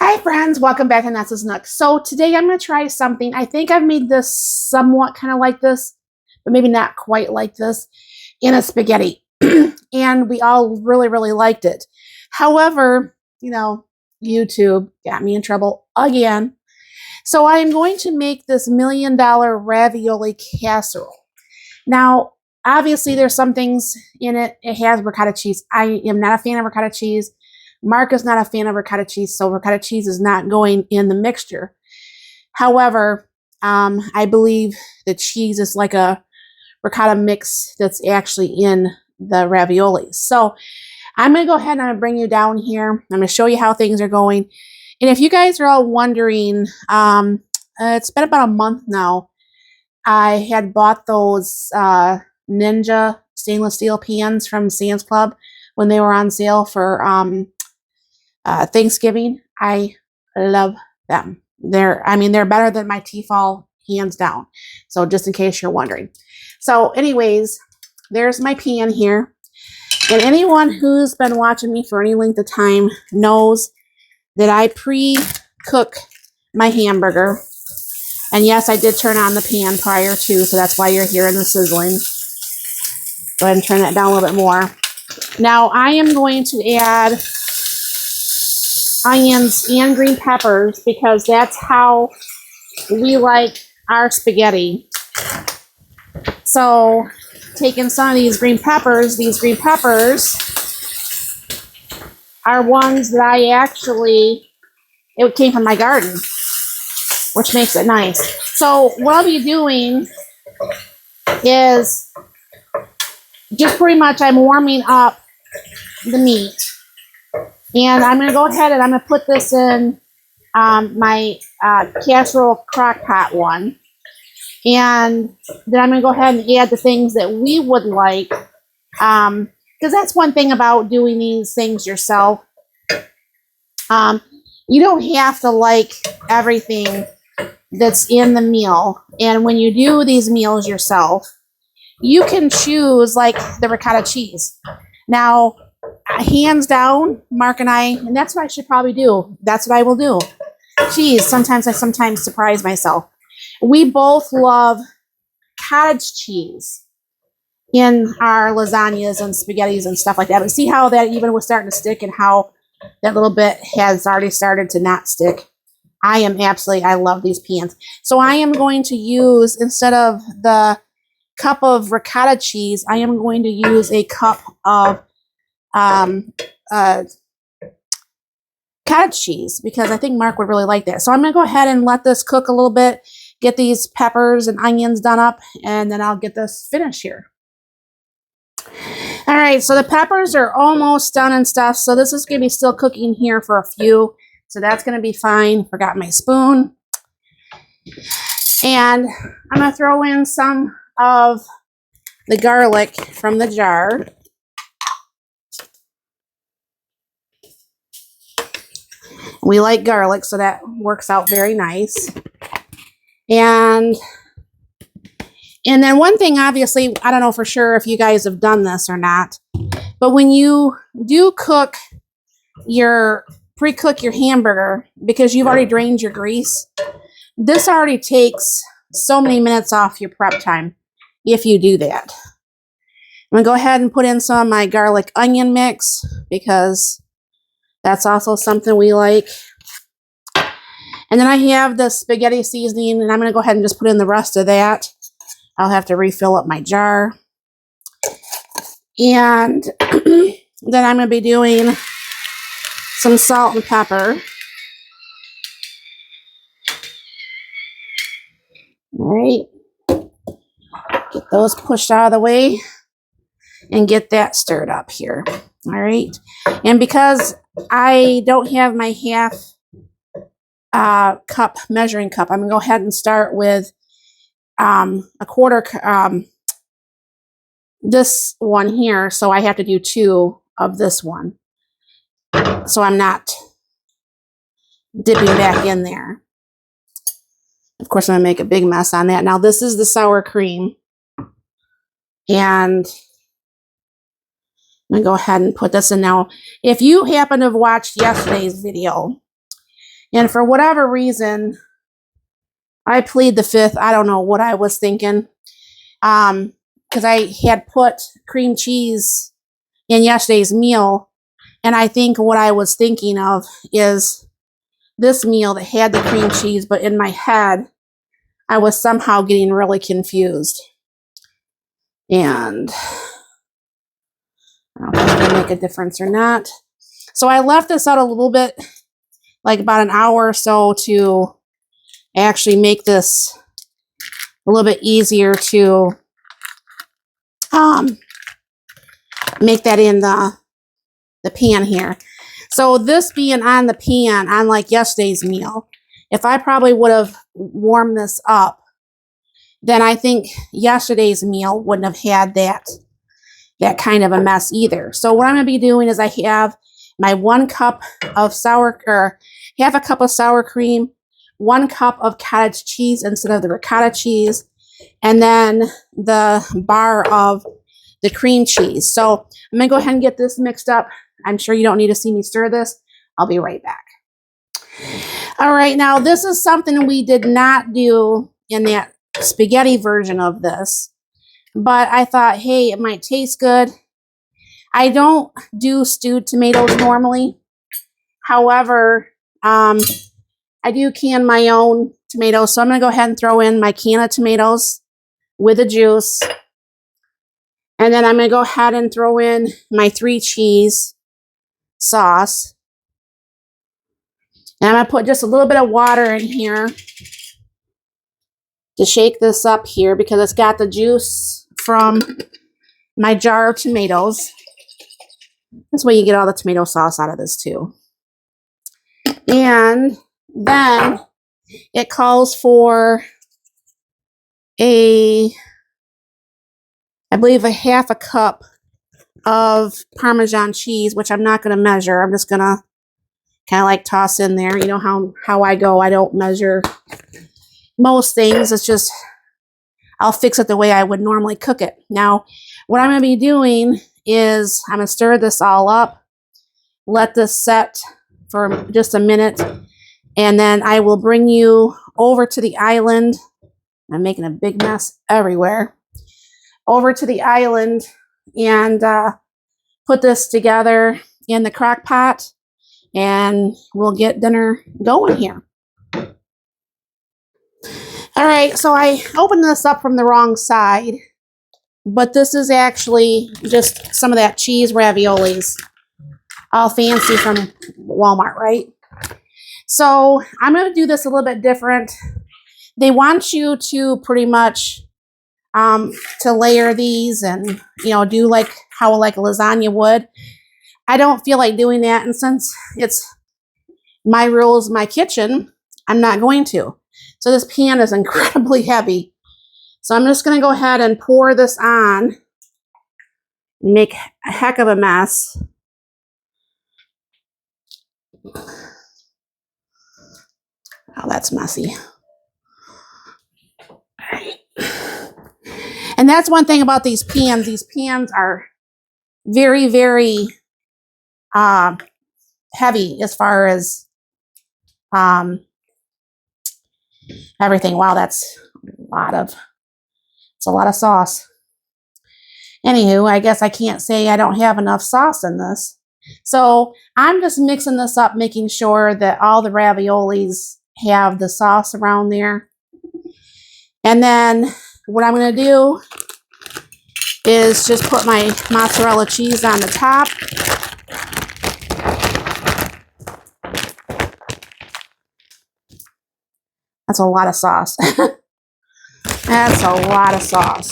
Hi friends, welcome back to Nessa's Nook. So today I'm going to try something. I think I've made this somewhat kind of like this, but maybe not quite like this, in a spaghetti. And we all really liked it. However, YouTube got me in trouble again. So I am going to make this $1 million ravioli casserole. Now, obviously there's some things in it. It has ricotta cheese. I am not a fan of ricotta cheese. Mark is not a fan of ricotta cheese, so ricotta cheese is not going in the mixture. However, I believe the cheese is like a ricotta mix that's actually in the raviolis. So I'm going to go ahead and I'm going to bring you down here. I'm going to show you how things are going. And if you guys are all wondering, it's been about a month now. I had bought those Ninja stainless steel pans from Sam's Club when they were on sale for Thanksgiving. I love them. They're better than my Tefal, hands down. So just in case you're wondering. So anyways, there's my pan here. And anyone who's been watching me for any length of time knows that I pre-cook my hamburger. And yes, I did turn on the pan prior to, so that's why you're hearing the sizzling. Go ahead and turn that down a little bit more. Now I am going to add onions and green peppers because that's how we like our spaghetti. So taking some of these green peppers are ones that it came from my garden, which makes it nice. So what I'll be doing is just pretty much I'm warming up the meat. And I'm going to go ahead and I'm going to put this in my casserole crock pot one. And then I'm going to go ahead and add the things that we would like. Because that's one thing about doing these things yourself. You don't have to like everything that's in the meal. And when you do these meals yourself, you can choose like the ricotta cheese. Now, hands down, Mark and that's what I should probably do. That's what I will do. Cheese. Sometimes I surprise myself. We both love cottage cheese in our lasagnas and spaghettis and stuff like that. But see how that even was starting to stick and how that little bit has already started to not stick. I love these pans. So I am going to use, instead of the cup of ricotta cheese, I am going to use a cup of cottage cheese because I think Mark would really like that. So I'm going to go ahead and let this cook a little bit, get these peppers and onions done up, and then I'll get this finished here. All right, so the peppers are almost done and stuff. So this is going to be still cooking here for a few. So that's going to be fine. Forgot my spoon. And I'm going to throw in some of the garlic from the jar. We like garlic, so that works out very nice. And then one thing, obviously, I don't know for sure if you guys have done this or not, but when you do pre-cook your hamburger, because you've already drained your grease, this already takes so many minutes off your prep time if you do that. I'm going to go ahead and put in some of my garlic onion mix because that's also something we like. And then I have the spaghetti seasoning, and I'm going to go ahead and just put in the rest of that. I'll have to refill up my jar. And then I'm going to be doing some salt and pepper. All right. Get those pushed out of the way and get that stirred up here. All right. And because I don't have my half cup measuring cup, I'm going to go ahead and start with a quarter, this one here. So I have to do 2 of this one. So I'm not dipping back in there. Of course, I'm going to make a big mess on that. Now, this is the sour cream. And I'm going to go ahead and put this in now. If you happen to have watched yesterday's video, And for whatever reason, I plead the fifth. I don't know what I was thinking. Because I had put cream cheese in yesterday's meal. And I think what I was thinking of is this meal that had the cream cheese, but in my head, I was somehow getting really confused. And I don't know if it's going to make a difference or not. So I left this out a little bit, like about an hour or so, to actually make this a little bit easier to make that in the pan here. So this being on the pan, unlike yesterday's meal, if I probably would have warmed this up, then I think yesterday's meal wouldn't have had that kind of a mess either. So what I'm going to be doing is I have my 1 cup of half a cup of sour cream, 1 cup of cottage cheese instead of the ricotta cheese, and then the bar of the cream cheese. So I'm going to go ahead and get this mixed up. I'm sure you don't need to see me stir this. I'll be right back. All right, now this is something we did not do in that spaghetti version of this, but I thought, hey, it might taste good. I don't do stewed tomatoes normally. However, I do can my own tomatoes, so I'm going to go ahead and throw in my can of tomatoes with the juice. And then I'm going to go ahead and throw in my 3 cheese sauce. And I'm going to put just a little bit of water in here to shake this up here because it's got the juice from my jar of tomatoes. This way you get all the tomato sauce out of this too. And then it calls for I believe a half a cup of Parmesan cheese, which I'm not going to measure. I'm just going to kind of like toss in there. You know how I go. I don't measure most things. It's just, I'll fix it the way I would normally cook it. Now, what I'm going to be doing is I'm going to stir this all up, let this set for just a minute, and then I will bring you over to the island. I'm making a big mess everywhere. Over to the island and put this together in the crock pot, and we'll get dinner going here. All right, so I opened this up from the wrong side, but this is actually just some of that cheese raviolis, all fancy from Walmart, right? So I'm going to do this a little bit different. They want you to pretty much to layer these and, do like how like a lasagna would. I don't feel like doing that, and since it's my rules, my kitchen, I'm not going to. So this pan is incredibly heavy. So I'm just going to go ahead and pour this on and make a heck of a mess. Oh, that's messy. All right. And that's one thing about these pans. These pans are very, very heavy as far as everything. Wow, it's a lot of sauce. Anywho, I guess I can't say I don't have enough sauce in this. So I'm just mixing this up, making sure that all the raviolis have the sauce around there. And then what I'm going to do is just put my mozzarella cheese on the top. That's a lot of sauce. That's a lot of sauce.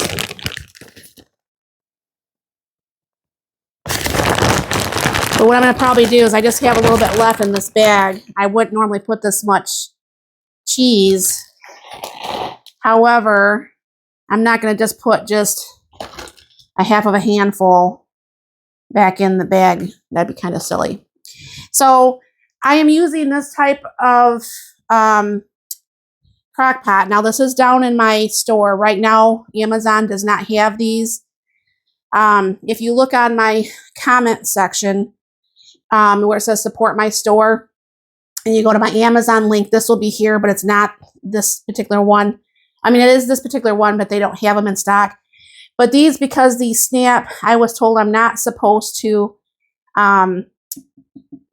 But what I'm going to probably do is I just have a little bit left in this bag. I wouldn't normally put this much cheese. However, I'm not going to just put just a half of a handful back in the bag. That'd be kind of silly. So I am using this type of crock pot. Now this is down in my store. Right now, Amazon does not have these. If you look on my comment section where it says support my store, and you go to my Amazon link, this will be here, but it's not this particular one. I mean, it is this particular one, but they don't have them in stock. But these, because these snap, I was told I'm not supposed to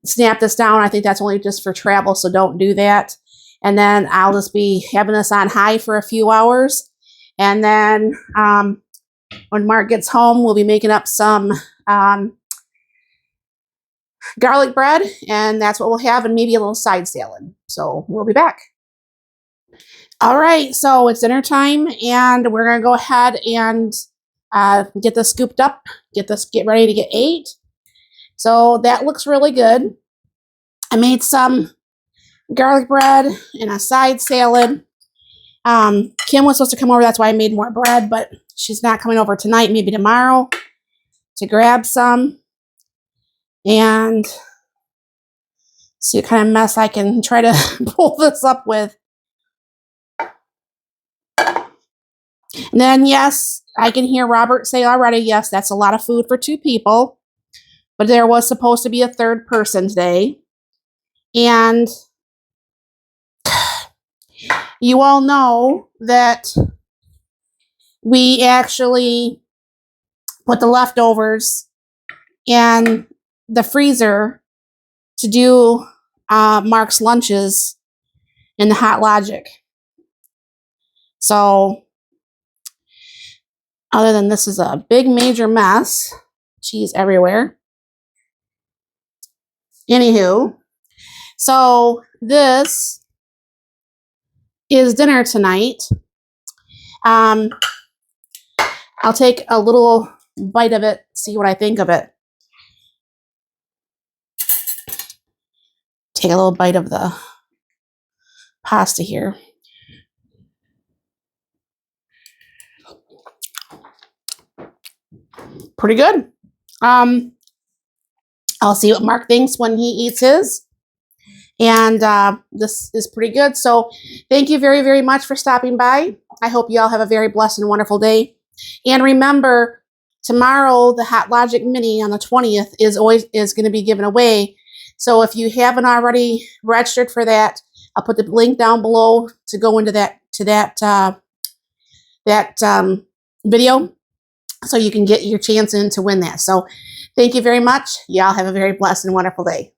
snap this down. I think that's only just for travel, so don't do that. And then I'll just be having this on high for a few hours. And then when Mark gets home, we'll be making up some garlic bread, and that's what we'll have, and maybe a little side salad. So we'll be back. All right, so it's dinner time, and we're gonna go ahead and get this scooped up, get ready to get ate. So that looks really good. I made some garlic bread and a side salad. Kim was supposed to come over, that's why I made more bread, but she's not coming over tonight, maybe tomorrow to grab some. And see what kind of mess I can try to pull this up with. And then, yes, I can hear Robert say already, yes, that's a lot of food for 2 people. But there was supposed to be a 3rd person today. And you all know that we actually put the leftovers in the freezer to do Mark's lunches in the Hot Logic. So, other than this is a big major mess, cheese everywhere. Anywho, so this is dinner tonight. I'll take a little bite of it, see what I think of it. Take a little bite of the pasta here. Pretty good. I'll see what Mark thinks when he eats his. And this is pretty good. So thank you very, very much for stopping by. I hope you all have a very blessed and wonderful day. And remember, tomorrow, the Hot Logic Mini on the 20th is going to be given away. So if you haven't already registered for that, I'll put the link down below to go into that video, so you can get your chance in to win that. So thank you very much. Y'all have a very blessed and wonderful day.